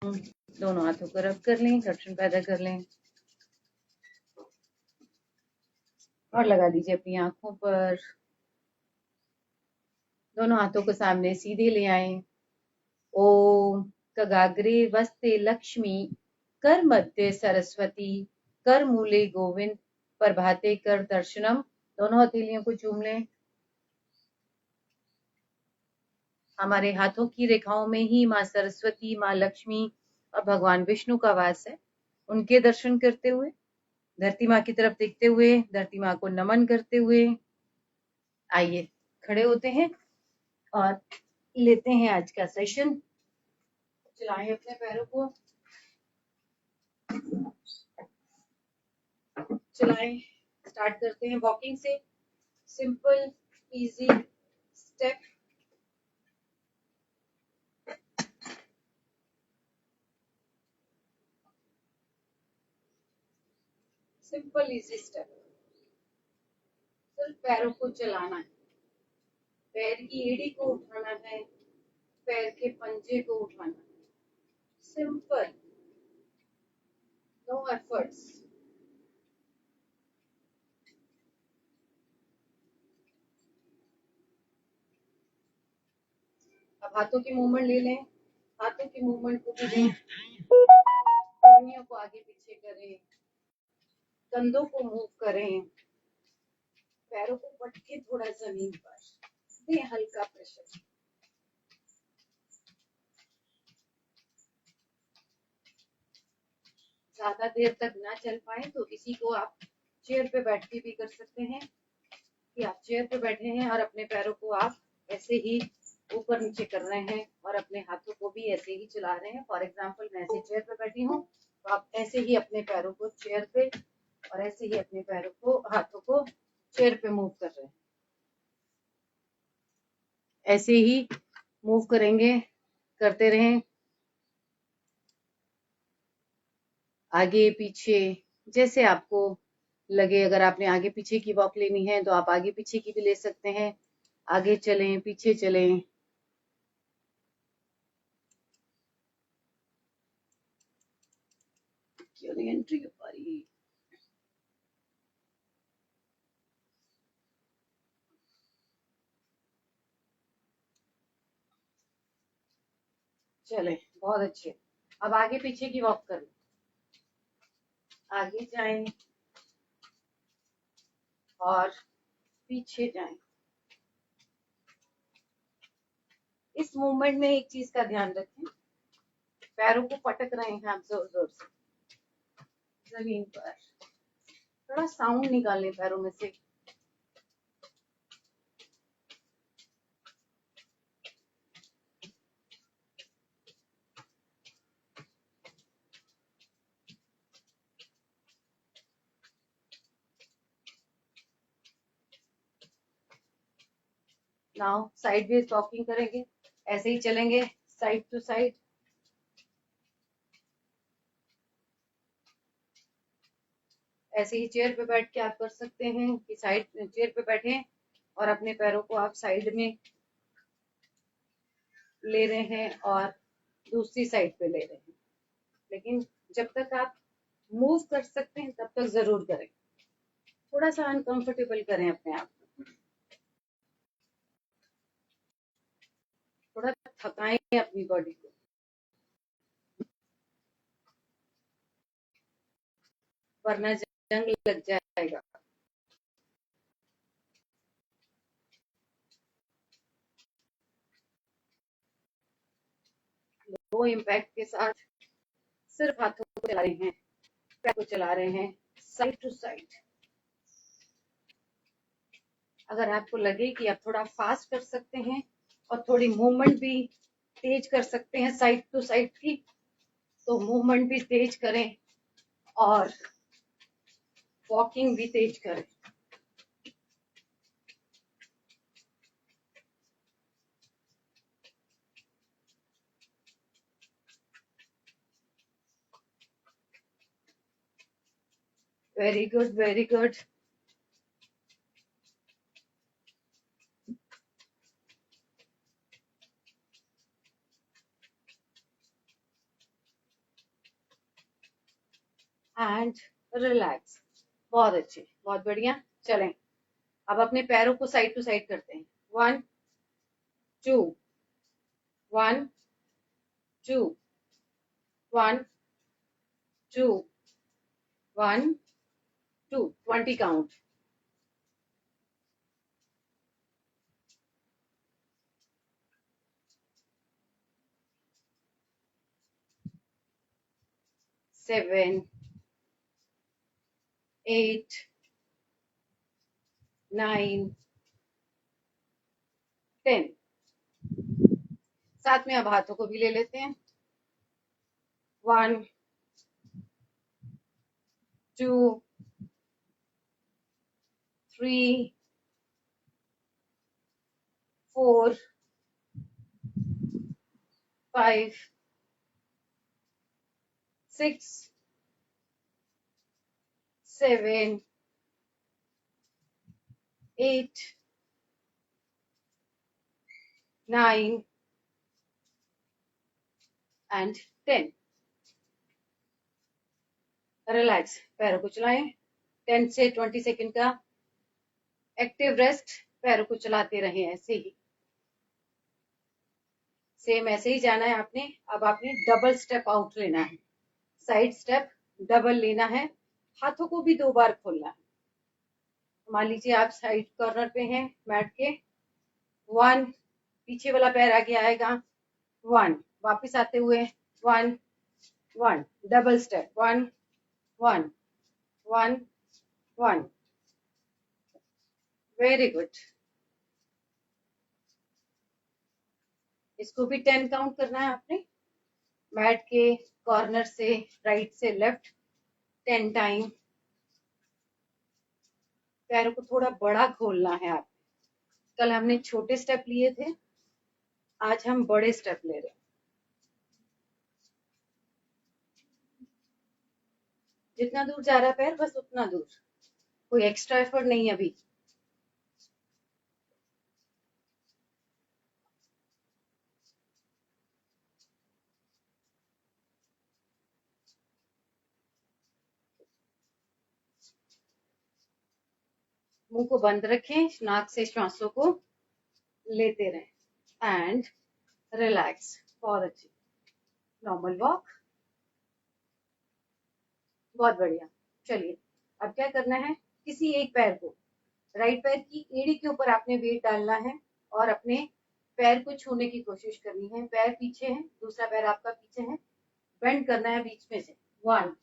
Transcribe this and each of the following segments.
दोनों हाथों को रब कर लें, घर्षण पैदा कर लें और लगा दीजिए अपनी आंखों पर। दोनों हाथों को सामने सीधे ले आए। ओम कगाग्रे वस्ते लक्ष्मी कर मध्य सरस्वती कर मूले गोविंद प्रभाते कर दर्शनम। दोनों हथेलियों को चूम लें। हमारे हाथों की रेखाओं में ही माँ सरस्वती, माँ लक्ष्मी और भगवान विष्णु का वास है। उनके दर्शन करते हुए, धरती माँ की तरफ देखते हुए, धरती माँ को नमन करते हुए आइए खड़े होते हैं और लेते हैं आज का सेशन। चलाएं अपने पैरों को, चलाएं। स्टार्ट करते हैं वॉकिंग से। Simple easy step. Simple easy step. सिर्फ पैरों को चलाना है। पैर की एड़ी को उठाना है, पैर के पंजे को उठाना है। Simple, no efforts. अब हाथों की मूवमेंट ले लें। हाथों की मूवमेंट को भी दें। उंगलियों को आगे पीछे करें, कंधों को मूव करें, पैरों को पटके थोड़ा जमीन पर दें, हल्का प्रेशर। ज्यादा देर तक ना चल पाए तो इसी को आप चेयर पे बैठ के भी कर सकते हैं कि आप चेयर पे बैठे हैं और अपने पैरों को आप ऐसे ही ऊपर नीचे कर रहे हैं और अपने हाथों को भी ऐसे ही चला रहे हैं। फॉर एग्जाम्पल मैं ऐसे चेयर पे बैठी हूँ तो आप ऐसे ही अपने पैरों को चेयर पे और ऐसे ही अपने पैरों को, हाथों को चेयर पे मूव कर रहे हैं। ऐसे ही मूव करेंगे, करते रहें, आगे पीछे जैसे आपको लगे। अगर आपने आगे पीछे की वॉक लेनी है तो आप आगे पीछे की भी ले सकते हैं। आगे चलें, पीछे चलें। क्यों नहीं एंट्री हो पा रही? चले, बहुत अच्छे। अब आगे पीछे की वॉक करें। आगे जाएं और पीछे जाएं। इस मूवमेंट में एक चीज का ध्यान रखें, पैरों को पटक रहे हैं आप जोर जोर से जमीन पर। थोड़ा साउंड निकालें पैरों में से। नाउ साइड वेज वॉकिंग करेंगे। ऐसे ही चलेंगे साइड टू साइड। ऐसे ही चेयर पे बैठ के आप कर सकते हैं कि साइड चेयर पे बैठे और अपने पैरों को आप साइड में ले रहे हैं और दूसरी साइड पे ले रहे हैं। लेकिन जब तक आप मूव कर सकते हैं तब तक जरूर करें। थोड़ा सा अनकंफर्टेबल करें अपने आप को, थोड़ा थकाएं अपनी बॉडी को, वरना जंग लग जाएगा। लो इम्पैक्ट के साथ सिर्फ हाथों को चला रहे हैं, पैर को चला रहे हैं साइड टू साइड। अगर आपको लगे कि आप थोड़ा फास्ट कर सकते हैं और थोड़ी मूवमेंट भी तेज कर सकते हैं साइड टू साइड की, तो मूवमेंट भी तेज करें और वॉकिंग भी तेज करें। Very good, very good. And relax. बहुत अच्छे, बहुत बढ़िया। चलें अब अपने पैरों को साइड टू साइड करते हैं। 1 2 1 2 1 2 1 2 20 काउंट। सेवन 8 9 10। साथ में अब हाथों को भी ले लेते हैं। 1 2 3 4 5 6 7 8 9 एंड 10। रिलैक्स, पैरों को चलाएं। 10 से 20 सेकंड का एक्टिव रेस्ट। पैरों को चलाते रहें ऐसे ही, सेम ऐसे ही जाना है आपने। अब आपने डबल स्टेप आउट लेना है, साइड स्टेप डबल लेना है। हाथों को भी 2 बार खोलना है। मान लीजिए आप साइड कॉर्नर पे हैं मैट के। 1 पीछे वाला पैर आगे आएगा। 1 वापस आते हुए 1 1 डबल स्टेप 1 1 1 1। Very good. इसको भी 10 काउंट करना है आपने। मैट के कॉर्नर से राइट से लेफ्ट 10 टाइम। पैरों को थोड़ा बड़ा खोलना है आप। कल हमने छोटे स्टेप लिए थे, आज हम बड़े स्टेप ले रहे हैं। जितना दूर जा रहा है पैर बस उतना दूर, कोई एक्स्ट्रा एफर्ट नहीं अभी। मुंह को बंद रखें, नाक से श्वासों को लेते रहें एंड रिलैक्स। बहुत अच्छी नॉर्मल वॉक। बहुत बढ़िया। चलिए अब क्या करना है, किसी एक पैर को, राइट पैर की एड़ी के ऊपर आपने वेट डालना है और अपने पैर को छूने की कोशिश करनी है। पैर पीछे है, दूसरा पैर आपका पीछे है, बेंड करना है बीच में से। 1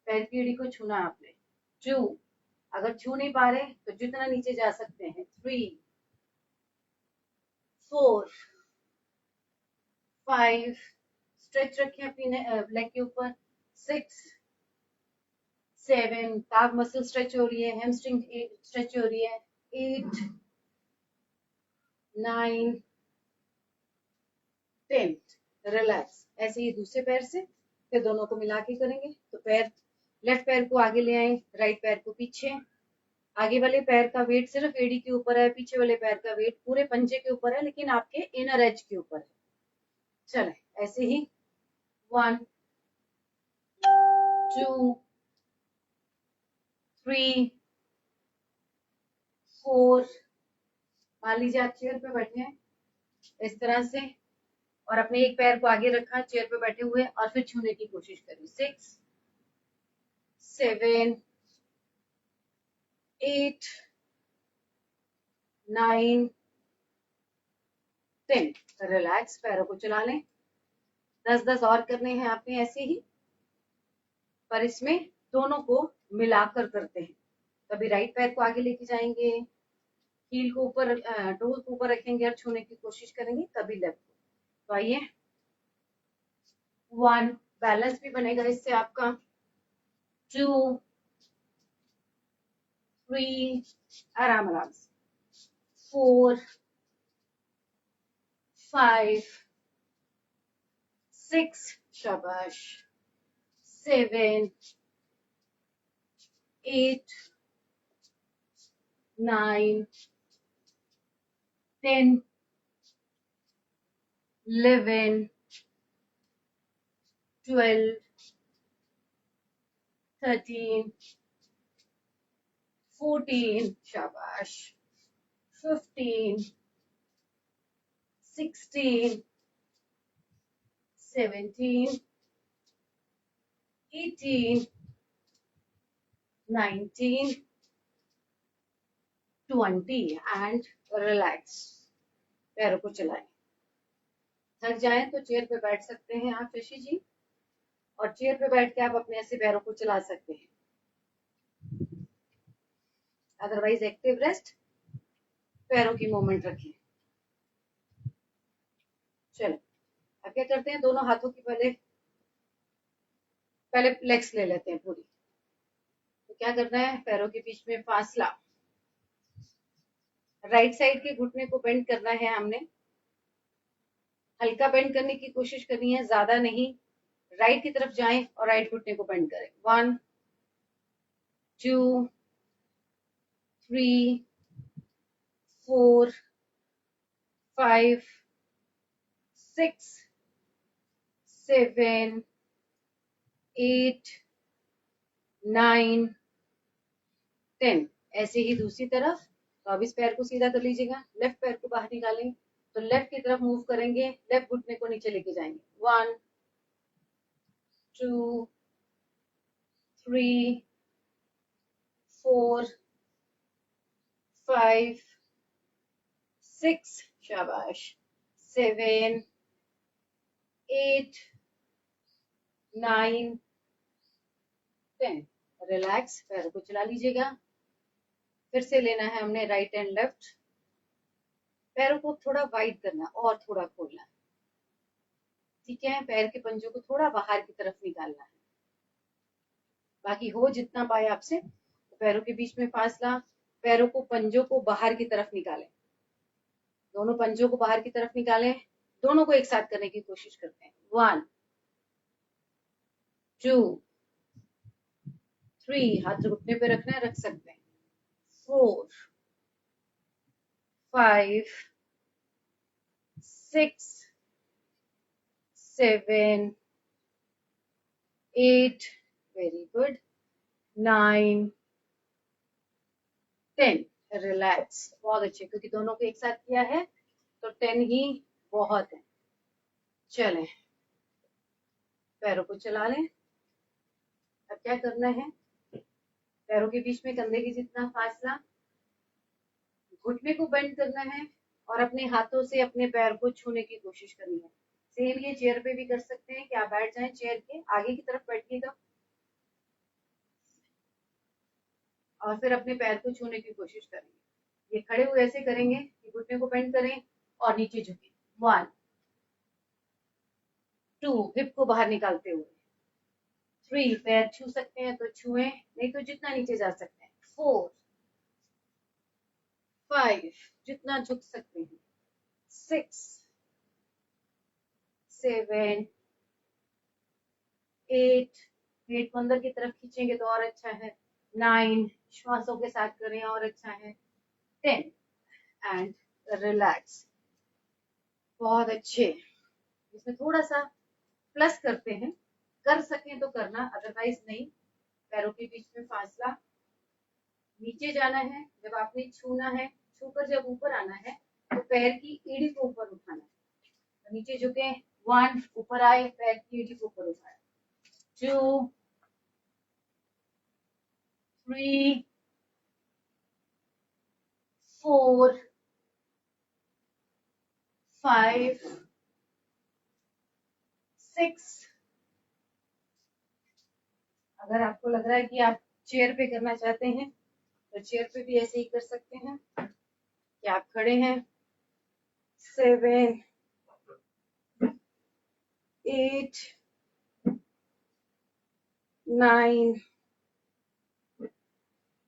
पैर की एड़ी को छूना आपने। 2 अगर छू नहीं पा रहे तो जितना नीचे जा सकते हैं। 3 4 5 स्ट्रेच रखें अपनी लेग के ऊपर। 6 7 काफ मसल स्ट्रेच हो रही है, हैमस्ट्रिंग स्ट्रेच हो रही है। 8 9 10। रिलैक्स। ऐसे ही दूसरे पैर से फिर दोनों को मिला के करेंगे। तो पैर, लेफ्ट पैर को आगे ले आए, राइट पैर को पीछे। आगे वाले पैर का वेट सिर्फ एड़ी के ऊपर है, पीछे वाले पैर का वेट पूरे पंजे के ऊपर है, लेकिन आपके इनर एज के ऊपर है। चले ऐसे ही 1 2 3 4। मान लीजिए आप चेयर पे बैठे हैं इस तरह से और अपने एक पैर को आगे रखा चेयर पे बैठे हुए और फिर छूने की कोशिश करें। 6 7 8 9 10। रिलैक्स, पैरों को चला लें। 10-10 और करने हैं आपने ऐसे ही, पर इसमें दोनों को मिलाकर करते हैं। कभी राइट पैर को आगे लेके जाएंगे, हील को ऊपर, टोल को ऊपर रखेंगे और छूने की कोशिश करेंगे, कभी लेफ्ट को। तो आइए 1 बैलेंस भी बनेगा इससे आपका। 2 3 आराम आराम से। 4 5 6 शाबाश। 7 8 9 10 11 12 13, 14, शाबाश, 15, 16, 17, 18, 19, 20 एंड रिलैक्स। पैरों को चलाएं। थक जाएं तो चेयर पे बैठ सकते हैं आप शशि जी, और चेयर पे बैठ के आप अपने ऐसे पैरों को चला सकते हैं। अदरवाइज एक्टिव रेस्ट, पैरों की मूवमेंट रखें। चलो अब क्या करते हैं, दोनों हाथों की पहले लेग्स ले लेते हैं पूरी। तो क्या करना है, पैरों के बीच में फासला, राइट साइड के घुटने को बेंड करना है हमने, हल्का बेंड करने की कोशिश करनी है, ज्यादा नहीं। राइट की तरफ जाएं और राइट घुटने को बेंड करें। 1, 2, 3, 4, 5, 6, 7, 8, 9, 10। ऐसे ही दूसरी तरफ। तो अब इस पैर को सीधा कर लीजिएगा, लेफ्ट पैर को बाहर निकालें, तो लेफ्ट की तरफ मूव करेंगे, लेफ्ट घुटने को नीचे लेके जाएंगे। 1, 2, 3, 4, 5, 6, शाबाश, 7, 8, 9, 10। रिलैक्स, पैरों को चला लीजिएगा। फिर से लेना है हमने राइट एंड लेफ्ट। पैरों को थोड़ा वाइड करना और थोड़ा खोलना है, ठीक है। पैर के पंजों को थोड़ा बाहर की तरफ निकालना है। बाकी हो जितना पाए आपसे। तो पैरों के बीच में फासला, पैरों को पंजों को बाहर की तरफ निकालें, दोनों पंजों को बाहर की तरफ निकालें। दोनों को एक साथ करने की कोशिश करते हैं। 1, 2, 3, हाथ घुटने पे रखना है, रख सकते हैं। 4, 5, 6, 7, 8, वेरी गुड, 9, 10। रिलैक्स, बहुत अच्छे, क्योंकि दोनों को एक साथ किया है तो 10 ही बहुत है। चलें, पैरों को चला लें। अब क्या करना है, पैरों के बीच में कंधे की जितना फासला, घुटने को बेंड करना है और अपने हाथों से अपने पैर को छूने की कोशिश करनी है। सेम ये चेयर पे भी कर सकते हैं कि आप बैठ जाएं, चेयर के आगे की तरफ बैठिएगा और फिर अपने पैर को छूने की कोशिश करेंगे। ये खड़े हुए ऐसे करेंगे कि घुटने को बेंड करें और नीचे झुके। 1, 2, हिप को बाहर निकालते हुए। 3, पैर छू सकते हैं तो छुएं, नहीं तो जितना नीचे जा सकते हैं। 4, 5, जितना झुक सकते हैं। 6, 7, 8, पेट को अंदर की तरफ खींचेंगे तो और अच्छा है। 9, श्वासों के साथ करें और अच्छा है। 10 एंड रिलैक्स, बहुत अच्छे। इसमें थोड़ा सा प्लस करते हैं, कर सकें तो करना, अदरवाइज नहीं। पैरों के बीच में फासला, नीचे जाना है जब आपने छूना है, छूकर जब ऊपर आना है तो पैर की एड़ी को ऊपर उठाना है। तो नीचे झुके, 1, ऊपर आए, पैर की एड़ी को ऊपर उठाया। 2, 3, 4, 5, 6। अगर आपको लग रहा है कि आप चेयर पे करना चाहते हैं तो चेयर पे भी ऐसे ही कर सकते हैं कि आप खड़े हैं। 7, 8, 9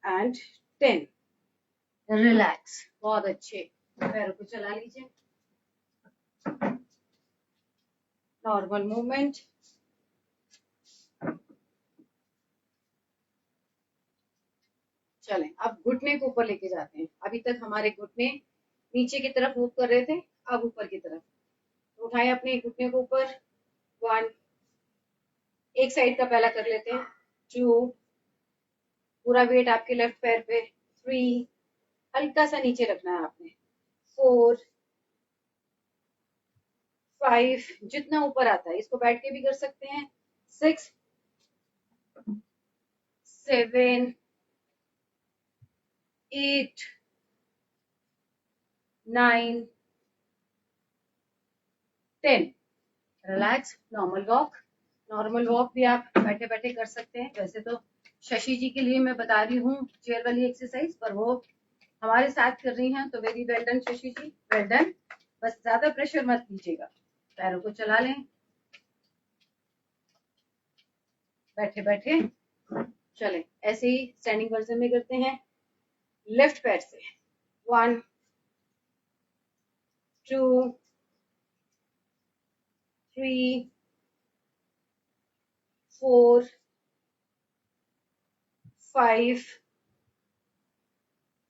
एंड 10। रिलैक्स, बहुत अच्छे। पैरों को चला लीजिए, नॉर्मल मूवमेंट। चलें, अब घुटने को ऊपर लेके जाते हैं। अभी तक हमारे घुटने नीचे की तरफ मूव कर रहे थे, अब ऊपर की तरफ। तो उठाएं अपने घुटने को ऊपर। 1, एक साइड का पहला कर लेते हैं। 2, पूरा वेट आपके लेफ्ट पैर पे। 3, हल्का सा नीचे रखना है आपने। 4, 5, जितना ऊपर आता है इसको बैठ के भी कर सकते हैं। 6, 7, 8, 9, 10। रिलैक्स। नॉर्मल वॉक भी आप बैठे बैठे कर सकते हैं। वैसे तो शशि जी के लिए मैं बता रही हूँ चेयर वाली एक्सरसाइज, पर वो हमारे साथ कर रही हैं तो वेरी वेल डन शशि जी, वेल डन। बस ज्यादा प्रेशर मत कीजिएगा, पैरों को चला लें बैठे बैठे। चलें, ऐसे ही स्टैंडिंग वर्जन में करते हैं। लेफ्ट पैर से 1, 2, 3, 4, 5,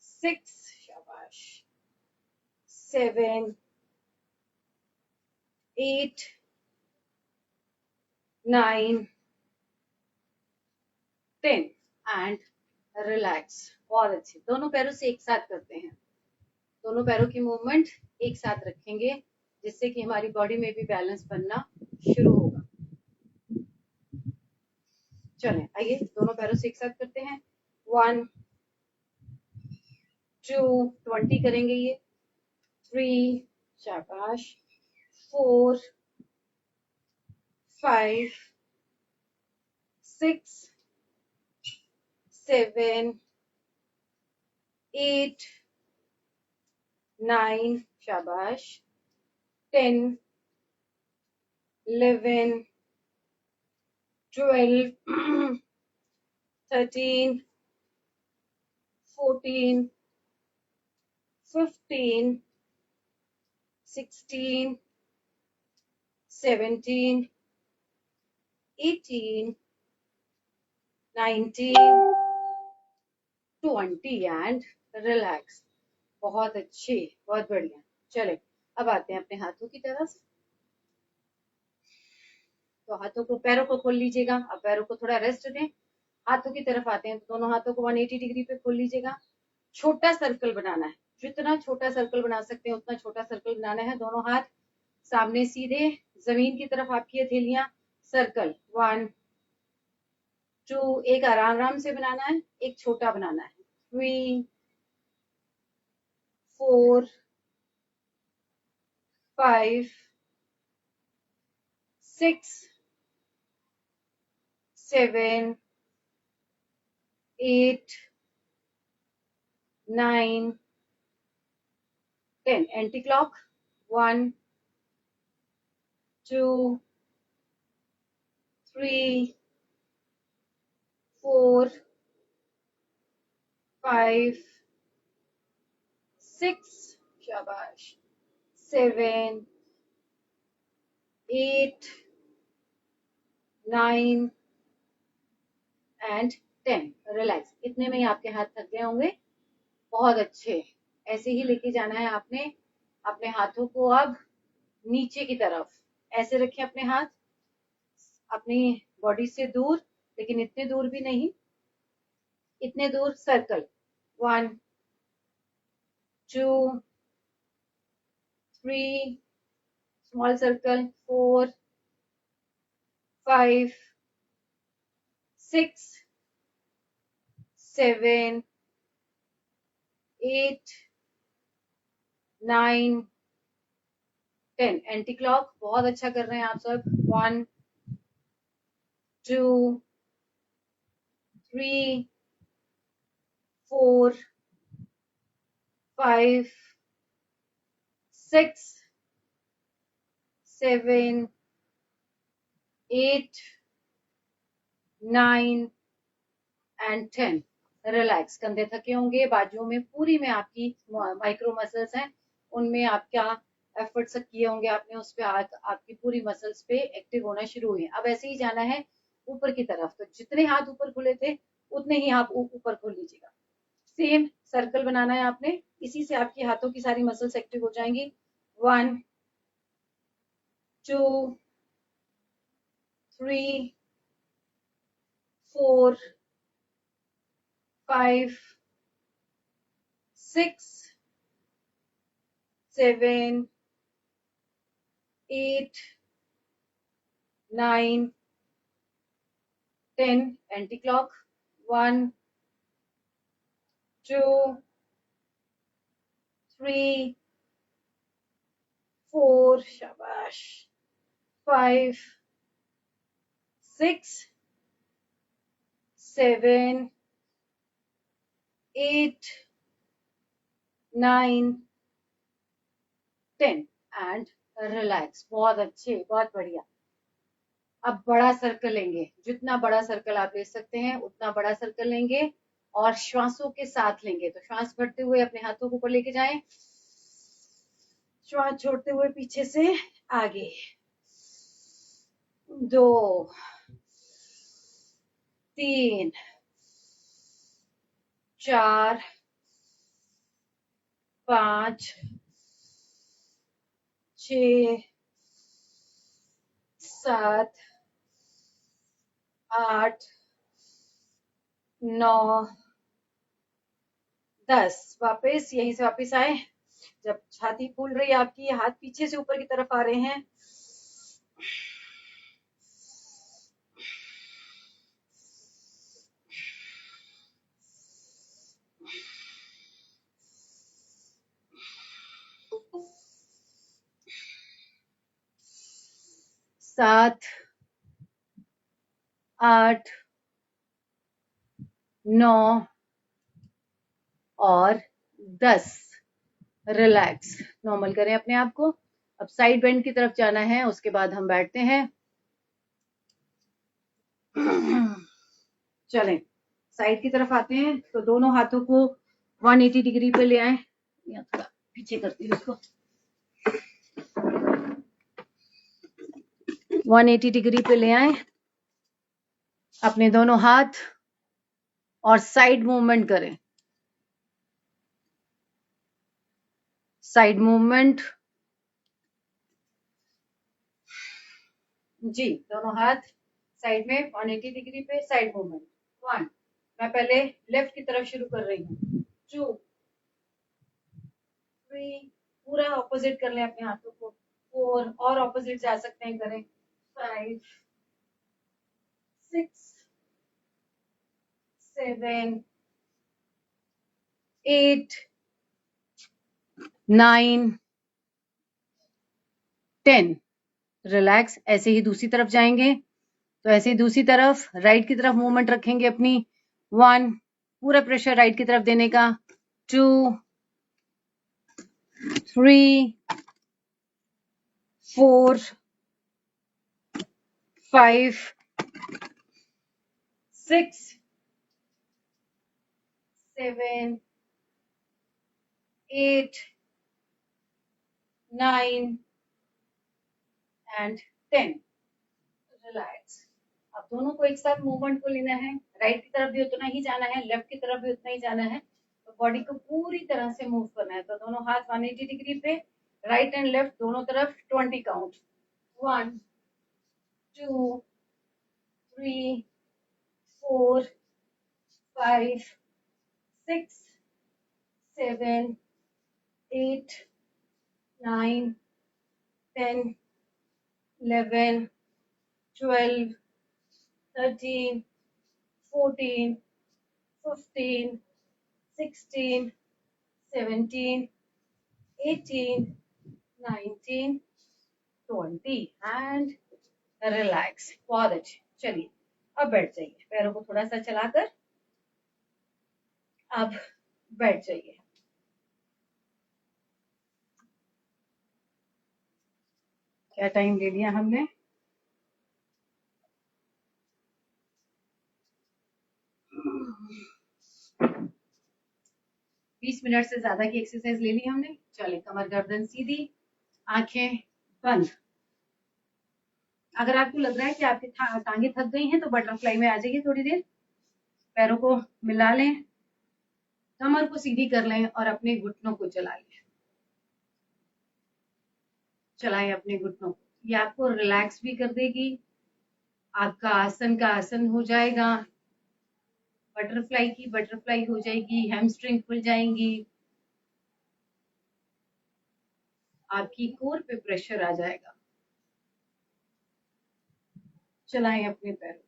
6, शाबाश, 7, 8, 9, 10 एंड रिलैक्स। बहुत अच्छे। दोनों पैरों से एक साथ करते हैं। दोनों पैरों की मूवमेंट एक साथ रखेंगे जिससे कि हमारी बॉडी में भी बैलेंस बनना शुरू होगा। चलें, आइए दोनों पैरों से एक साथ करते हैं। 1, 2, 20 करेंगे ये। 3, शाबाश, 4, 5, 6, 7, 8, 9, शाबाश, 10, 11, 12, 13, 14, 15, 16, 17, 18, 19, 20 एंड रिलैक्स। बहुत अच्छे, बहुत बढ़िया। चले, अब आते हैं अपने हाथों की तरफ। तो हाथों को, पैरों को खोल लीजिएगा। अब पैरों को थोड़ा रेस्ट दें। हाथों की तरफ आते हैं तो दोनों हाथों को 180 डिग्री पे खोल लीजिएगा। छोटा सर्कल बनाना है, जितना छोटा सर्कल बना सकते हैं उतना छोटा सर्कल बनाना है। दोनों हाथ सामने सीधे, जमीन की तरफ आपकी हथेलियां। सर्कल 1, 2, एक आराम आराम से बनाना है, एक छोटा बनाना है। 3, 4, 5, 6, 7, 8, 9, 10 एंटी क्लॉक। 1, 2, 3, 4, 5, 6, शाबाश, 7, 8, 9 एंड 10। रिलैक्स। इतने में ही आपके हाथ थक गए होंगे। बहुत अच्छे। ऐसे ही लेके जाना है आपने अपने हाथों को। अब नीचे की तरफ ऐसे रखें अपने हाथ, अपनी बॉडी से दूर, लेकिन इतने दूर भी नहीं, इतने दूर। Circle 1, 2, 3, small circle 4, 5, 6, 7, 8, 9, 10 anti clock. बहुत अच्छा कर रहे हैं आप सब। 1, 2, 3, 4, 5, 6, 7, 8, 9 एंड 10। रिलैक्स। कंधे थके होंगे, बाजुओं में पूरी में आपकी माइक्रो मसल्स हैं, उनमें आप क्या एफर्ट्स किए होंगे आपने, उस पे आपकी पूरी मसल्स पे एक्टिव होना शुरू हुई। अब ऐसे ही जाना है ऊपर की तरफ। तो जितने हाथ ऊपर खुले थे उतने ही आप ऊपर खोल लीजिएगा। सेम सर्कल बनाना है आपने, इसी से आपकी हाथों की सारी मसल्स एक्टिव हो जाएंगी। 1, 2, 3, 4, 5 6 7 8 9 10 एंटी क्लॉक 1 2 3 4 शाबाश 5 6 7 8 9 10 एंड रिलैक्स। बहुत अच्छे, बहुत बढ़िया। अब बड़ा सर्कल लेंगे, जितना बड़ा सर्कल आप ले सकते हैं उतना बड़ा सर्कल लेंगे और श्वासों के साथ लेंगे। तो श्वास भरते हुए अपने हाथों को ऊपर लेके जाएं, श्वास छोड़ते हुए पीछे से आगे। 2 3 4 5 6 7 8 9 10। वापस यहीं से वापस आए। जब छाती फूल रही है आपकी, हाथ पीछे से ऊपर की तरफ आ रहे हैं। सात 8 9 और 10। रिलैक्स, नॉर्मल करें अपने आप को। अब साइड बेंड की तरफ जाना है, उसके बाद हम बैठते हैं। चलें, साइड की तरफ आते हैं तो दोनों हाथों को 180 डिग्री पे ले आए। या थोड़ा पीछे करती हूँ इसको। 180 डिग्री पे ले आए अपने दोनों हाथ और साइड मूवमेंट करें। साइड मूवमेंट जी, दोनों हाथ साइड में 180 डिग्री पे साइड मूवमेंट। 1, मैं पहले लेफ्ट की तरफ शुरू कर रही हूँ। 2 3, पूरा ऑपोजिट कर लें अपने हाथों को। 4 और ऑपोजिट जा सकते हैं, करें। 5 6 7 8 9 10। रिलैक्स। ऐसे ही दूसरी तरफ जाएंगे तो ऐसे ही दूसरी तरफ राइट की तरफ मूवमेंट रखेंगे अपनी। 1, पूरा प्रेशर राइट की तरफ देने का। 2 3 4 5 6 7 8 9 एंड 10। रिलैक्स। अब दोनों को एक साथ मूवमेंट को लेना है। राइट की तरफ भी उतना ही जाना है, लेफ्ट की तरफ भी उतना ही जाना है। तो बॉडी को पूरी तरह से मूव करना है। तो दोनों हाथ 180 डिग्री पे, राइट एंड लेफ्ट दोनों तरफ 20 काउंट। 1 2 3 4 5 6 7 8 9 10 11 12 13 14 15 16 17 18 19 20 and relax. बहुत अच्छे। चलिए अब बैठ जाइए, पैरों को थोड़ा सा चलाकर अब बैठ जाइए। क्या टाइम ले लिया हमने? बीस मिनट से ज्यादा की एक्सरसाइज ले ली हमने। चलिए, कमर गर्दन सीधी, आंखें बंद। अगर आपको लग रहा है कि आपकी टांगे थक गई हैं तो बटरफ्लाई में आ जाइए थोड़ी देर। पैरों को मिला लें, कमर को सीधी कर लें और अपने घुटनों को चला लें। चलाएं अपने घुटनों को, ये आपको रिलैक्स भी कर देगी। आपका आसन का आसन हो जाएगा। बटरफ्लाई की बटरफ्लाई हो जाएगी, हैमस्ट्रिंग खुल जाएंगी, आपकी कोर पे प्रेशर आ जाएगा। चलाएं अपने पैर,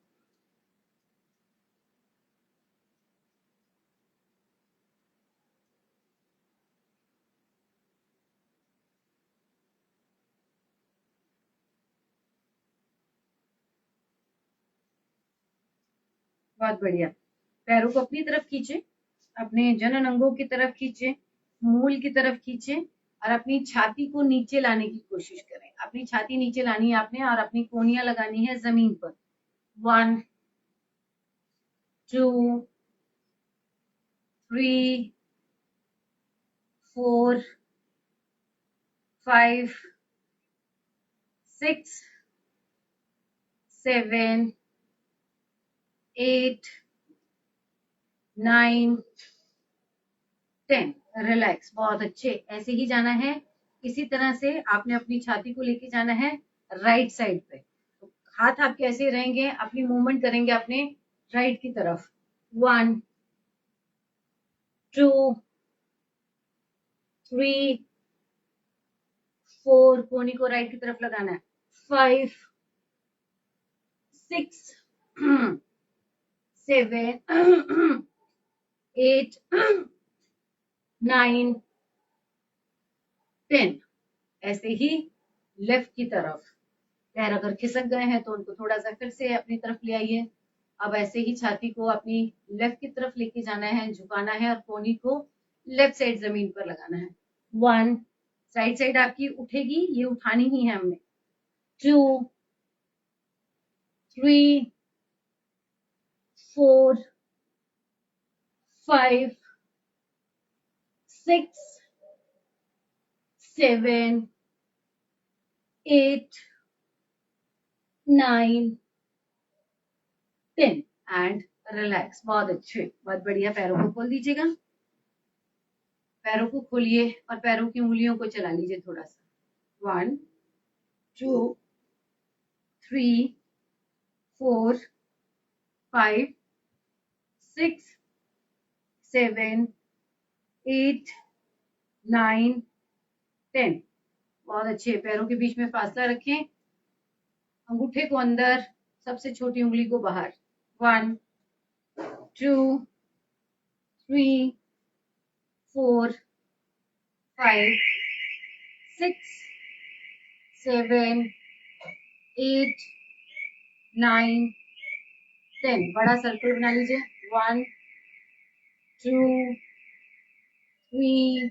बहुत बढ़िया। पैरों को अपनी तरफ खींचे, अपने जनन अंगों की तरफ खींचे, मूल की तरफ खींचे और अपनी छाती को नीचे लाने की कोशिश करें। अपनी छाती नीचे लानी है आपने और अपनी कोहनियां लगानी है जमीन पर। 1 2 3 4 5 6 7 8 9 10। रिलैक्स, बहुत अच्छे। ऐसे ही जाना है, इसी तरह से आपने अपनी छाती को लेके जाना है राइट साइड पे। तो हाथ आपके ऐसे रहेंगे, अपनी मूवमेंट करेंगे अपने राइट की तरफ। 1 2 3 4, कोहनी को राइट की तरफ लगाना है। 5 6 7 8 9 10। ऐसे ही लेफ्ट की तरफ। पैर अगर खिसक गए हैं तो उनको थोड़ा सा फिर से अपनी तरफ ले आइए। अब ऐसे ही छाती को अपनी लेफ्ट की तरफ लेके जाना है, झुकाना है और कोहनी को लेफ्ट साइड जमीन पर लगाना है। 1, साइड साइड आपकी उठेगी, ये उठानी ही है हमने। 2 3 4 5 6 7 8 9 10 एंड रिलैक्स। बहुत अच्छे, बहुत बढ़िया। पैरों को खोल दीजिएगा, पैरों को खोलिए और पैरों की उंगलियों को चला लीजिए थोड़ा सा। 1 2 3 4 5 6 7 8 9 10। बहुत अच्छे। पैरों के बीच में फासला रखें, अंगूठे को अंदर, सबसे छोटी उंगली को बाहर। 1 2 3 4 5 6 7 8 9 10। बड़ा सर्कल बना लीजिए। 1 2 3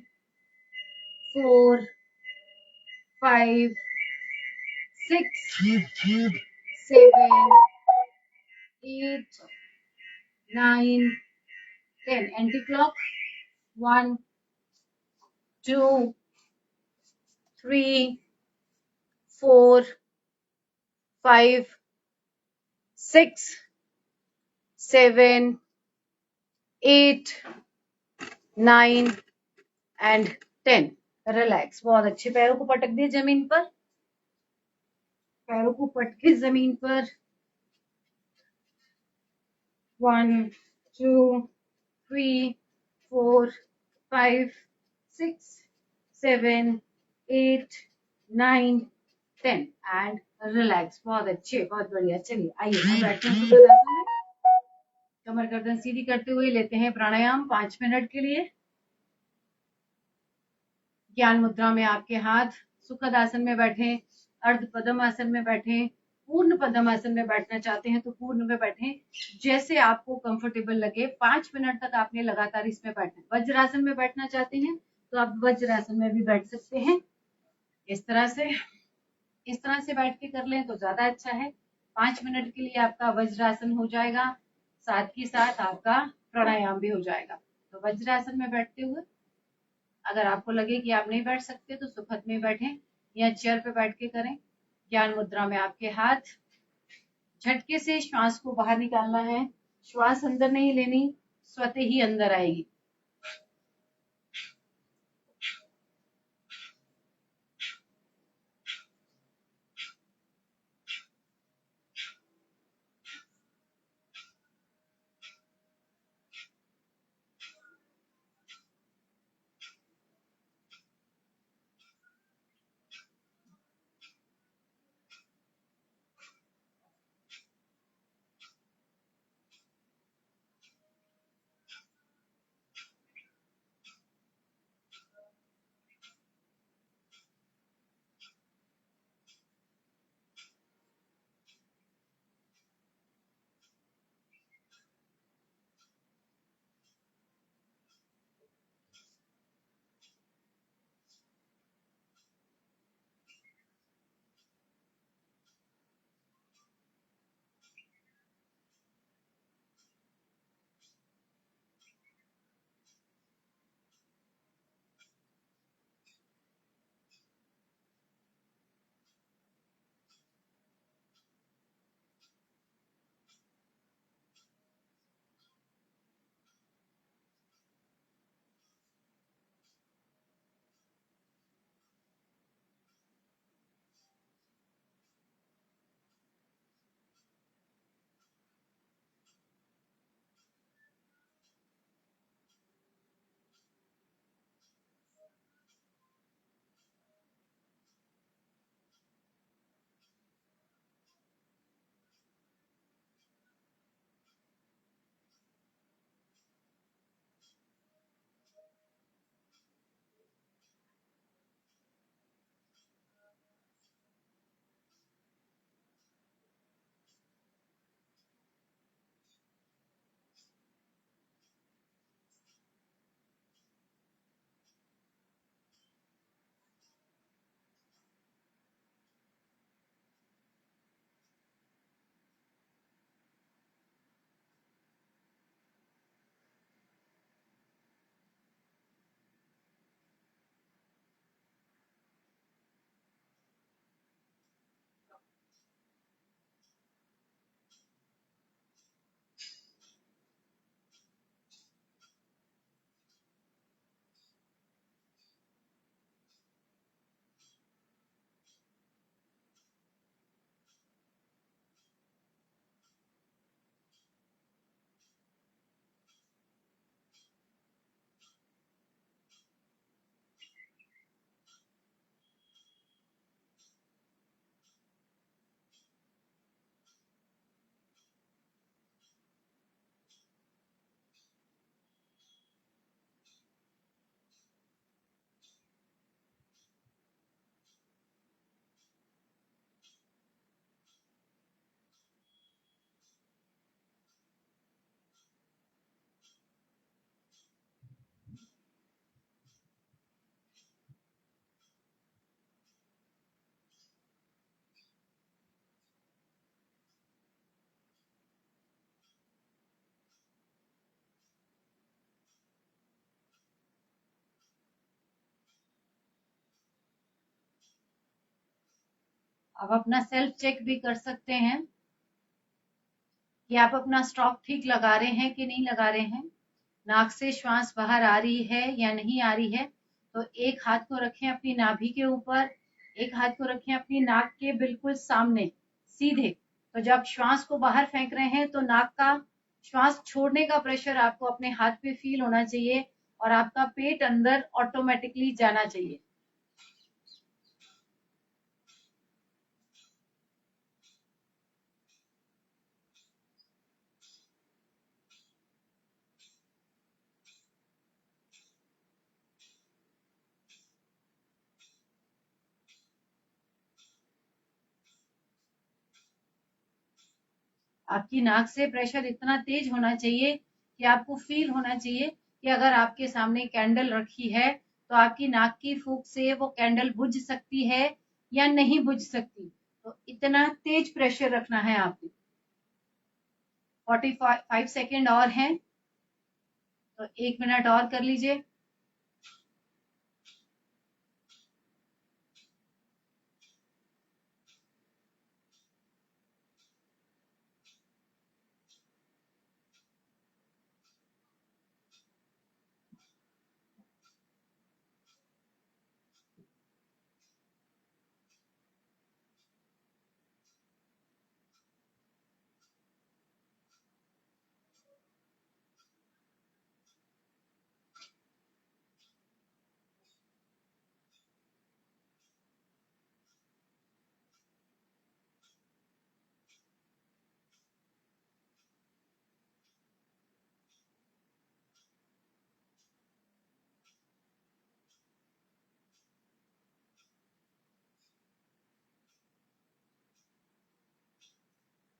4 5 6 7 8 9 10। Anti clock. 1 2 3 4 5 6 7 8 9 एंड 10। रिलैक्स, बहुत अच्छे। पैरों को पटक दिए जमीन पर, पैरों को पटके जमीन पर। 1 2 3 4 5 6 7 8 9 10 एंड रिलैक्स। बहुत अच्छे, बहुत बढ़िया। चलिए आइए अब बैठते हैं सुखदासन में। कमर गर्दन सीधी करते हुए लेते हैं प्राणायाम 5 मिनट के लिए। ज्ञान मुद्रा में आपके हाथ, सुखद आसन में बैठे, अर्ध पद्म आसन में बैठे, पूर्ण पद्म आसन में बैठना चाहते हैं तो पूर्ण में बैठे, जैसे आपको कंफर्टेबल लगे। 5 मिनट तक आपने लगातार इसमें बैठना। वज्रासन में बैठना चाहते हैं तो आप वज्रासन में भी बैठ सकते हैं। इस तरह से बैठ के कर लें तो ज्यादा अच्छा है। 5 मिनट के लिए आपका वज्रासन हो जाएगा, साथ ही साथ आपका प्राणायाम भी हो जाएगा। तो वज्रासन में बैठते हुए, अगर आपको लगे कि आप नहीं बैठ सकते तो सुखद में बैठें या चेयर पे बैठ के करें। ज्ञान मुद्रा में आपके हाथ, झटके से श्वास को बाहर निकालना है। श्वास अंदर नहीं लेनी, स्वतः ही अंदर आएगी। आप अपना सेल्फ चेक भी कर सकते हैं कि आप अपना स्टॉक ठीक लगा रहे हैं कि नहीं लगा रहे हैं। नाक से श्वास बाहर आ रही है या नहीं आ रही है, तो एक हाथ को रखें अपनी नाभि के ऊपर, एक हाथ को रखें अपनी नाक के बिल्कुल सामने सीधे। तो जब श्वास को बाहर फेंक रहे हैं तो नाक का श्वास छोड़ने का प्रेशर आपको अपने हाथ पे फील होना चाहिए और आपका पेट अंदर ऑटोमेटिकली जाना चाहिए। आपकी नाक से प्रेशर इतना तेज होना चाहिए कि आपको फील होना चाहिए कि अगर आपके सामने कैंडल रखी है तो आपकी नाक की फूंक से वो कैंडल बुझ सकती है या नहीं बुझ सकती। तो इतना तेज प्रेशर रखना है आपको। 45 सेकेंड और हैं, तो 1 मिनट और कर लीजिए।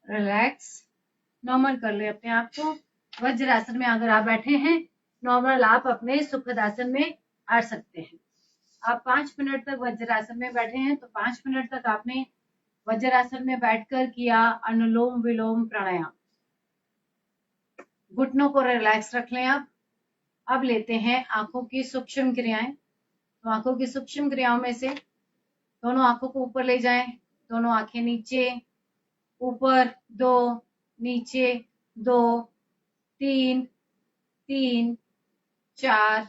रिलैक्स, नॉर्मल कर ले अपने आप को। वज्रासन में अगर आप बैठे हैं नॉर्मल, आप अपने सुखदासन में आ सकते हैं। आप 5 मिनट तक वज्रासन में बैठे हैं तो 5 मिनट तक आपने वज्रासन में बैठकर किया अनुलोम विलोम प्राणायाम। घुटनों को रिलैक्स रख लें आप। अब लेते हैं आंखों की सूक्ष्म क्रियाएं। तो आंखों की सूक्ष्म क्रियाओं में से दोनों आंखों को ऊपर ले जाएं, दोनों आंखें नीचे, ऊपर 2, नीचे 2, 3, 3, 4,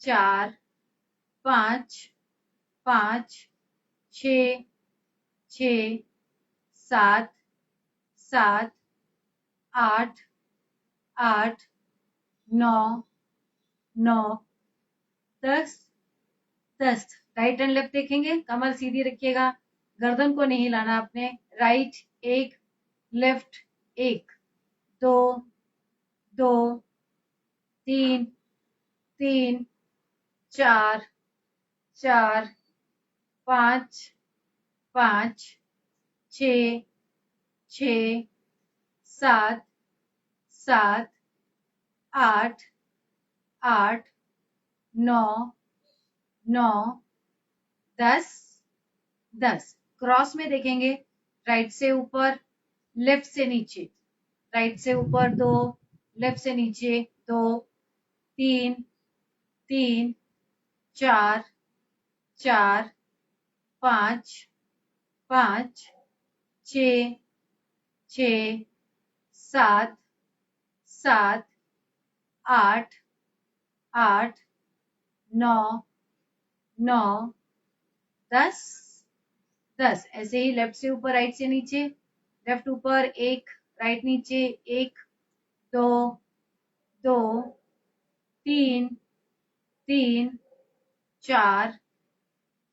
4, 5, 5, 6, 6, 7, 7, 8, 8, 9, 9, 10, 10। राइट एंड लेफ्ट देखेंगे, कमर सीधी रखिएगा, गर्दन को नहीं हिलाना आपने। Right 1, left 1, 2, 2, 3, 3, 4, 4, 5, 5, 6, 6, 7, 7, 8, 8, 9, 9, 10, 10। क्रॉस में देखेंगे, राइट से ऊपर, लेफ्ट से नीचे, राइट से ऊपर 2, लेफ्ट से नीचे 2, 3, 3, 4, 4, 5, 5, 6, 6, 7, 7, 8, 8, 9, 9, 10, 10। ऐसे ही लेफ्ट से ऊपर, राइट से नीचे, लेफ्ट ऊपर 1, राइट नीचे 1, 2, 2, 3, 3, 4,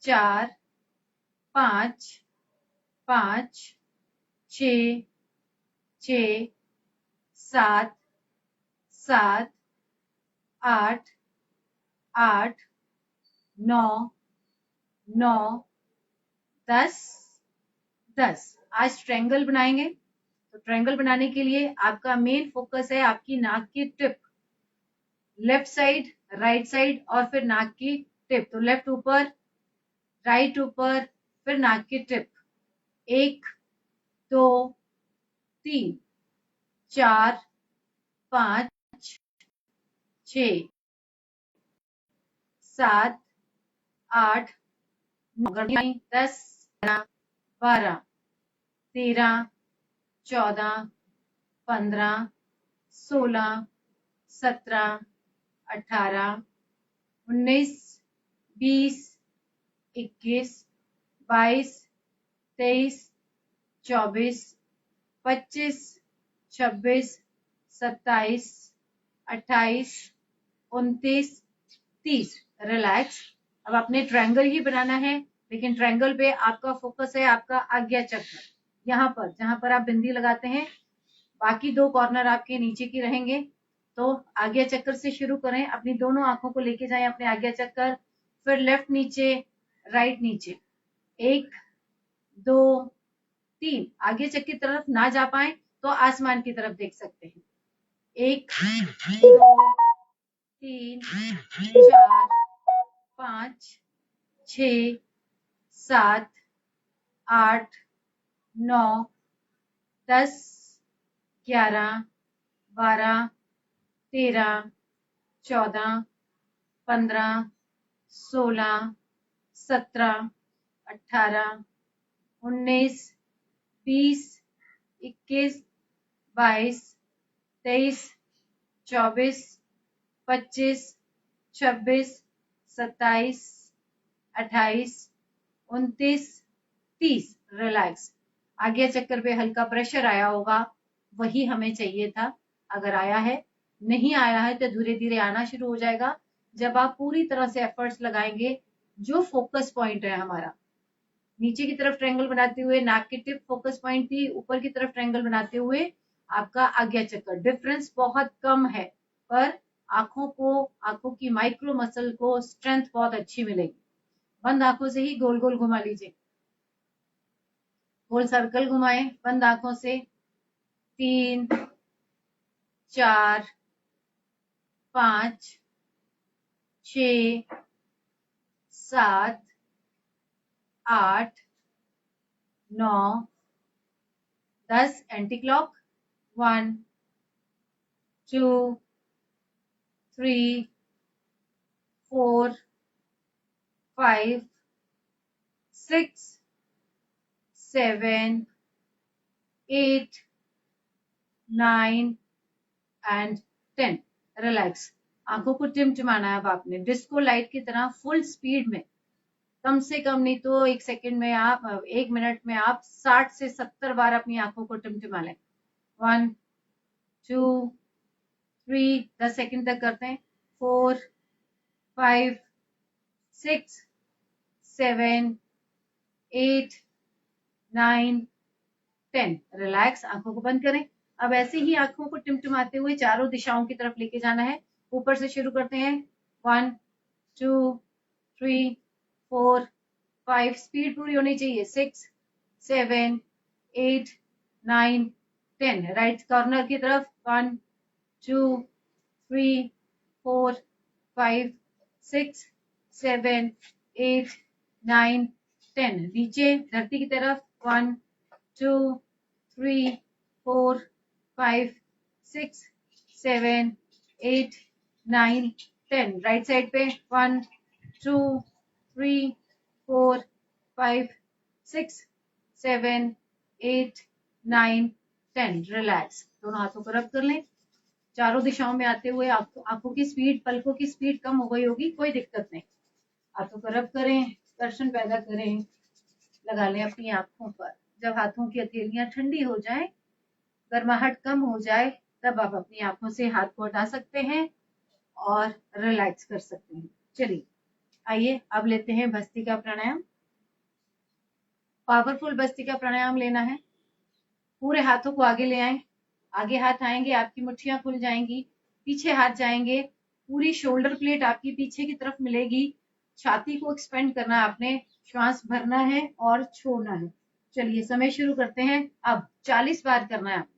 4, 5, 5, 6, 6, 7, 7, 8, 8, 9, 9, 10, 10। आज ट्रायंगल बनाएंगे। तो ट्रायंगल बनाने के लिए आपका मेन फोकस है आपकी नाक की tip, left side, right side और फिर नाक की टिप। तो लेफ्ट ऊपर, राइट ऊपर, फिर नाक की टिप। 1, 2, 3, 4, 5, 6, 7, 8, 9, 10, 12, 13, 14, 15, 16, 17, 18, 19, 20, 21, 22, 23, 24, 25, 26, 27, 28, 29, 30। रिलैक्स। अब आपने ट्रायंगल ही बनाना है, लेकिन ट्रायंगल पे आपका फोकस है आपका आज्ञा चक्र, यहाँ पर जहां पर आप बिंदी लगाते हैं। बाकी दो कॉर्नर आपके नीचे की रहेंगे। तो आज्ञा चक्र से शुरू करें, अपनी दोनों आंखों को लेके जाएं अपने आज्ञा चक्र, फिर लेफ्ट नीचे, राइट नीचे, 1, 2, 3। आगे चक्र की तरफ ना जा पाए तो आसमान की तरफ देख सकते हैं। 1, 2, 3, 4, 5, 6, 7, 8, 9, 10, 11, 12, 13, 14, 15, 16, 17, 18, 19, 20, 21, 22, 23, 24, 25, 26, 27, 28, 29, 30। रिलैक्स। आगे चक्कर पे हल्का प्रेशर आया होगा, वही हमें चाहिए था। अगर आया है, नहीं आया है तो धीरे धीरे आना शुरू हो जाएगा जब आप पूरी तरह से एफर्ट्स लगाएंगे। जो फोकस पॉइंट है हमारा, नीचे की तरफ ट्रायंगल बनाते हुए नाक की टिप फोकस पॉइंट थी, ऊपर की तरफ ट्रायंगल बनाते हुए आपका आज्ञा चक्र। डिफरेंस बहुत कम है, पर आंखों की माइक्रो मसल को स्ट्रेंथ बहुत अच्छी मिलेगी। बंद आंखों से ही गोल गोल घुमा लीजिए, गोल सर्कल घुमाएं बंद आंखों से। 3, 4, 5, 6, 7, 8, 9, 10। Anti clock. 1, 2, 3, 4, 5, 6, 7, 8, 9 एंड 10। रिलैक्स। आंखों को टिमटिमाना है अब आपने, डिस्को लाइट की तरह फुल स्पीड में। कम से कम नहीं तो 1 सेकंड में आप, 1 मिनट में आप 60 से 70 बार अपनी आंखों को टिमटिमा लें। 1, 2, 3, 10 सेकंड तक करते हैं। 4, 5, 6, 7, 8, 9, 10। रिलैक्स। आंखों को बंद करें। अब ऐसे ही आंखों को टिमटिमाते हुए चारों दिशाओं की तरफ लेके जाना है। ऊपर से शुरू करते हैं। 1, 2, 3, 4, 5। स्पीड पूरी होनी चाहिए। 6, 7, 8, 9, 10। राइट कॉर्नर की तरफ। 1, 2, 3, 4, 5, 6, 7, 8, 9, 10। नीचे धरती की तरफ। 1, 2, 3, 4, 5, 6, 7, 8, 9, 10। राइट साइड पे। 1, 2, 3, 4, 5, 6, 7, 8, 9, 10। रिलैक्स। दोनों हाथों को रब कर लें। चारों दिशाओं में आते हुए आंखों की स्पीड, पलकों की स्पीड कम हो गई होगी, कोई दिक्कत नहीं। हाथों को रब करें, कर्षण पैदा करें, लगा लें अपनी आंखों पर। जब हाथों की हथेलियां ठंडी हो जाए, गर्माहट कम हो जाए, तब आप अपनी आंखों से हाथ को हटा सकते हैं और रिलैक्स कर सकते हैं। चलिए आइए अब लेते हैं भस्त्रिका प्राणायाम। पावरफुल भस्त्रिका प्राणायाम लेना है। पूरे हाथों को आगे ले आए, आगे हाथ आएंगे, आपकी मुट्ठियां खुल जाएंगी, पीछे हाथ जाएंगे, पूरी शोल्डर प्लेट आपकी पीछे की तरफ मिलेगी। छाती को एक्सपेंड करना है आपने, श्वास भरना है और छोड़ना है। चलिए समय शुरू करते हैं। अब 40 बार करना है।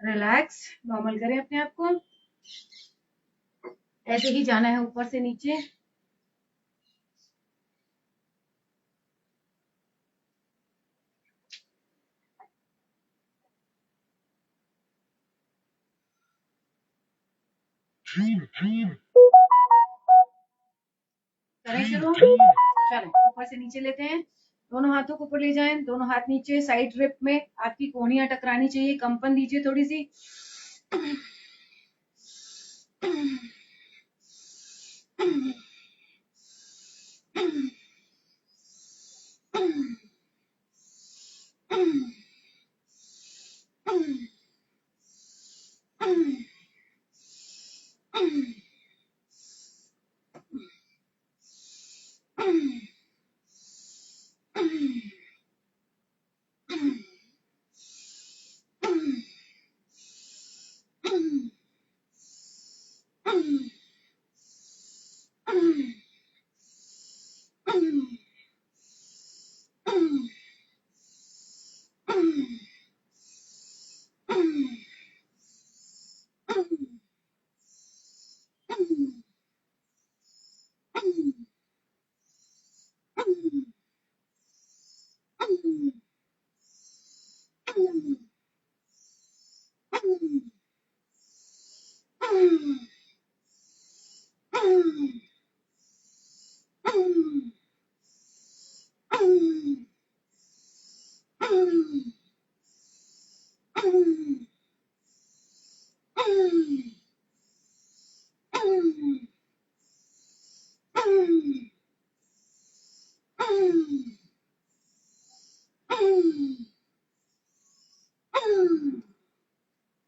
रिलैक्स, नॉर्मल करें अपने आप को। ऐसे ही जाना है ऊपर से नीचे। करें शुरू। चलें, ऊपर से नीचे लेते हैं। दोनों हाथों को ऊपर ले जाएं, दोनों हाथ नीचे, साइड रिप में आपकी कोहनियां टकरानी चाहिए। कंपन दीजिए थोड़ी सी।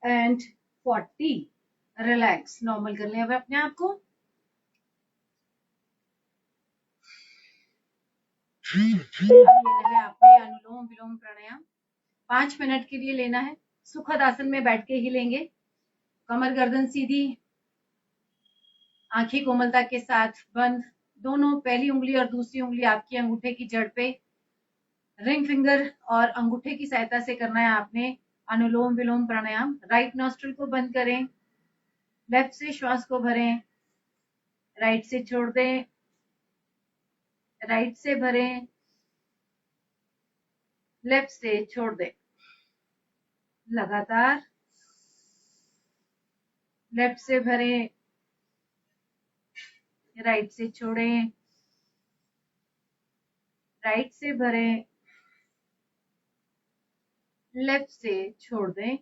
एंड 40। रिलैक्स, नॉर्मल कर लें अब अपने आप को। लेना है आपने अनुलोम विलोम प्राणायाम। 5 मिनट के लिए लेना है। सुखद आसन में बैठ के ही लेंगे। कमर गर्दन सीधी, आंखें कोमलता के साथ बंद। दोनों पहली उंगली और दूसरी उंगली आपकी अंगूठे की जड़ पे, रिंग फिंगर और अंगूठे की सहायता से करना है आपने अनुलोम विलोम प्राणायाम। राइट नॉस्ट्रिल को बंद करें, लेफ्ट से श्वास को भरें, राइट से छोड़ दें, राइट से भरें, लेफ्ट से छोड़ दें। लगातार लेफ्ट से भरें, राइट से छोड़ें, राइट से भरें, लेफ्ट से छोड़ दें।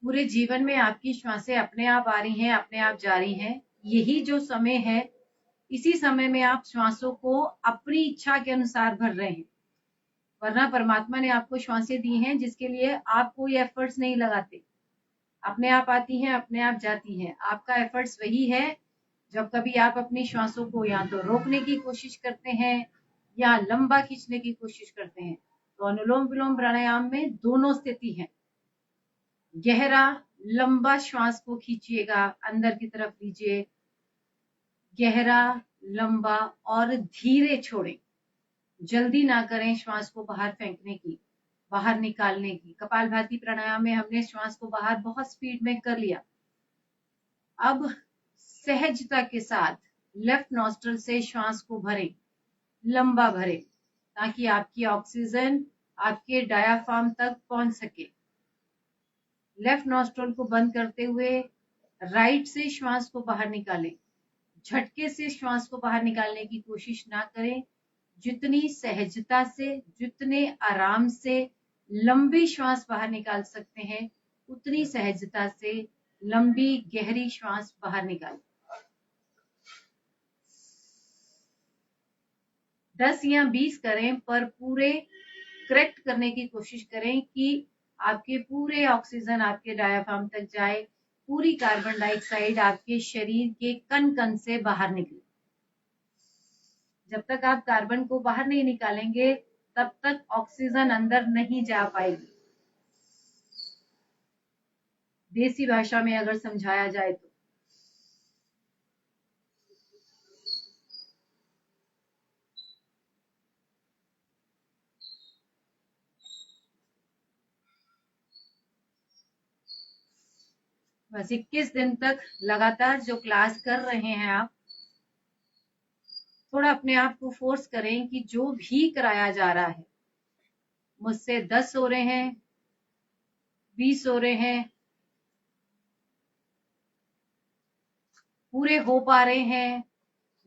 पूरे जीवन में आपकी श्वासें अपने आप आ रही हैं, अपने आप जा रही हैं। यही जो समय है, इसी समय में आप श्वासों को अपनी इच्छा के अनुसार भर रहे हैं। वरना परमात्मा ने आपको श्वासें दी हैं जिसके लिए आप कोई एफर्ट्स नहीं लगाते। अपने आप आती हैं, अपने आप जाती हैं। आपका एफर्ट्स वही है जब कभी आप अपनी श्वासों को या तो रोकने की कोशिश करते हैं या लंबा खींचने की कोशिश करते हैं। तो अनुलोम विलोम प्राणायाम में दोनों स्थिति है। गहरा लंबा श्वास को खींचिएगा, अंदर की तरफ लीजिए, गहरा लंबा, और धीरे छोड़ें। जल्दी ना करें श्वास को बाहर फेंकने की, बाहर निकालने की। कपालभाति प्राणायाम में हमने श्वास को बाहर बहुत स्पीड में कर लिया। अब सहजता के साथ लेफ्ट नॉस्ट्रल से श्वास को भरें, लंबा भरें, ताकि आपकी ऑक्सीजन आपके डायाफ्राम तक पहुंच सके। लेफ्ट नॉस्ट्रल को बंद करते हुए राइट से श्वास को बाहर निकालें। झटके से श्वास को बाहर निकालने की कोशिश ना करें। जितनी सहजता से, जितने आराम से लंबी श्वास बाहर निकाल सकते हैं, उतनी सहजता से लंबी गहरी श्वास बाहर निकालें। 10 या 20 करें, पर पूरे करेक्ट करने की कोशिश करें कि आपके पूरे ऑक्सीजन आपके डायाफ्राम तक जाए, पूरी कार्बन डाइऑक्साइड आपके शरीर के कण कण से बाहर निकले। जब तक आप कार्बन को बाहर नहीं निकालेंगे, तब तक ऑक्सीजन अंदर नहीं जा पाएगी। देसी भाषा में अगर समझाया जाए तो बस 21 दिन तक लगातार जो क्लास कर रहे हैं आप, थोड़ा अपने आप को फोर्स करें कि जो भी कराया जा रहा है, मुझसे 10 हो रहे हैं, 20 हो रहे हैं, पूरे हो पा रहे हैं,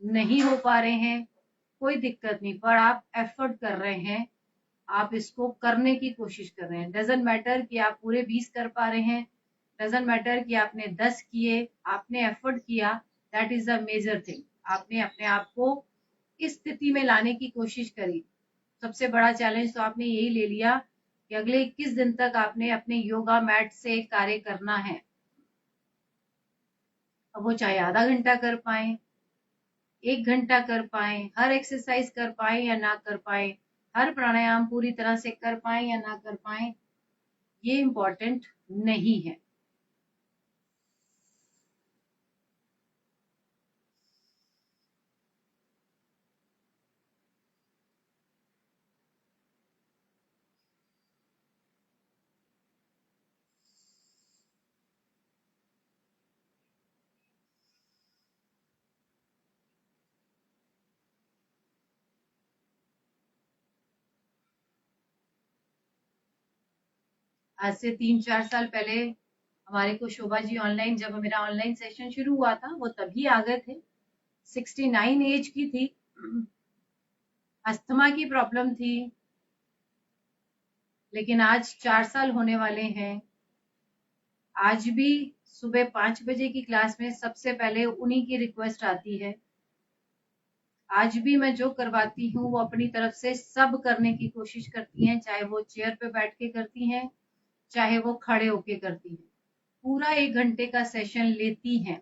नहीं हो पा रहे हैं, कोई दिक्कत नहीं, पर आप एफर्ट कर रहे हैं, आप इसको करने की कोशिश कर रहे हैं। डजंट मैटर कि आप पूरे 20 कर पा रहे हैं, डजंट मैटर कि आपने 10 किए, आपने एफर्ट किया, that is a major thing. आपने अपने आप को इस स्थिति में लाने की कोशिश करी। सबसे बड़ा चैलेंज तो आपने यही ले लिया कि अगले 21 दिन तक आपने अपने योगा मैट से कार्य करना है। अब वो चाहे आधा घंटा कर पाए, 1 घंटा कर पाए, हर एक्सरसाइज कर पाए या ना कर पाए, हर प्राणायाम पूरी तरह से कर पाए या ना कर पाए, ये इम्पोर्टेंट नहीं है। आज से 3-4 साल पहले हमारे को शोभा जी ऑनलाइन, जब मेरा ऑनलाइन सेशन शुरू हुआ था, वो तभी आ गए थे। 69 एज की थी, अस्थमा की प्रॉब्लम थी, लेकिन आज 4 साल होने वाले हैं। आज भी सुबह 5 बजे की क्लास में सबसे पहले उन्हीं की रिक्वेस्ट आती है। आज भी मैं जो करवाती हूँ वो अपनी तरफ से सब करने की कोशिश करती हैं, चाहे वो चेयर पे बैठ के करती हैं, चाहे वो खड़े होके करती हैं। पूरा 1 घंटे का सेशन लेती हैं।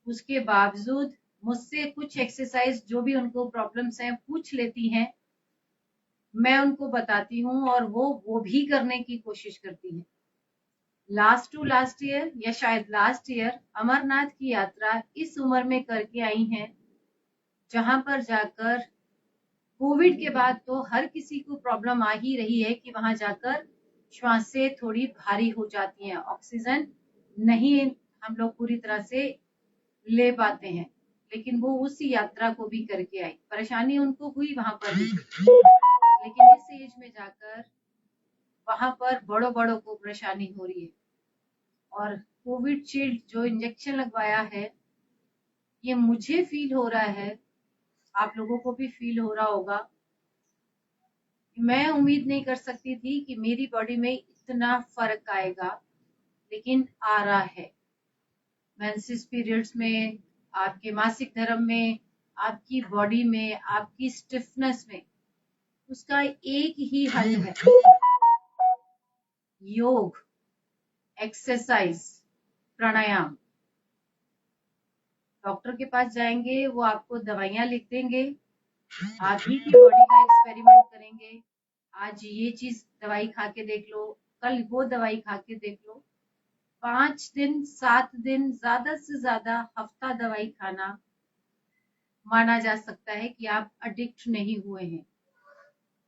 उसके बावजूद मुझसे कुछ एक्सरसाइज जो भी उनको प्रॉब्लम्स हैं पूछ लेती हैं, मैं उनको बताती हूँ और वो भी करने की कोशिश करती हैं। लास्ट ईयर या शायद लास्ट ईयर अमरनाथ की यात्रा इस उम्र में करके आई हैं, जहां पर जाकर कोविड के बाद तो हर किसी को प्रॉब्लम आ ही रही है कि वहां जाकर श्वासें थोड़ी भारी हो जाती हैं, ऑक्सीजन नहीं हम लोग पूरी तरह से ले पाते हैं। लेकिन वो उस यात्रा को भी करके आई। परेशानी उनको हुई वहां पर भी, लेकिन इस एज में जाकर वहां पर बड़ों बड़ों को परेशानी हो रही है। और कोविड शील्ड जो इंजेक्शन लगवाया है, ये मुझे फील हो रहा है, आप लोगों को भी फील हो रहा होगा। मैं उम्मीद नहीं कर सकती थी कि मेरी बॉडी में इतना फर्क आएगा, लेकिन आ रहा है। मेंसेस पीरियड्स में, आपके मासिक धर्म में, आपकी बॉडी में, आपकी स्टिफनेस में, उसका एक ही हल है, योग, एक्सरसाइज, प्राणायाम। डॉक्टर के पास जाएंगे, वो आपको दवाइयां लिख देंगे, आप ही की बॉडी का एक्सपेरिमेंट करेंगे। आज ये चीज दवाई खा के देख लो, कल वो दवाई खा के देख लो। 5 दिन, 7 दिन, ज्यादा से ज्यादा हफ्ता दवाई खाना माना जा सकता है कि आप एडिक्ट नहीं हुए हैं।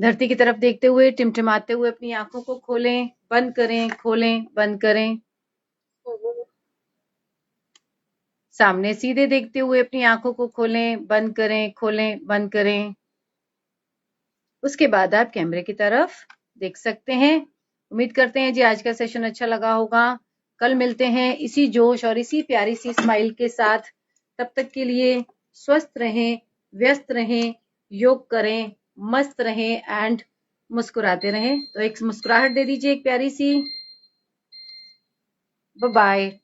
धरती की तरफ देखते हुए टिमटिमाते हुए अपनी आंखों को खोलें, बंद करें, खोलें, बंद करें। सामने सीधे देखते हुए अपनी आंखों को खोलें, बंद करें, खोलें, बंद करें। उसके बाद आप कैमरे की तरफ देख सकते हैं। उम्मीद करते हैं जी आज का सेशन अच्छा लगा होगा। कल मिलते हैं इसी जोश और इसी प्यारी सी स्माइल के साथ। तब तक के लिए स्वस्थ रहें, व्यस्त रहें, योग करें, मस्त रहें एंड मुस्कुराते रहें। तो एक मुस्कुराहट दे दीजिए एक प्यारी सी। Bye bye.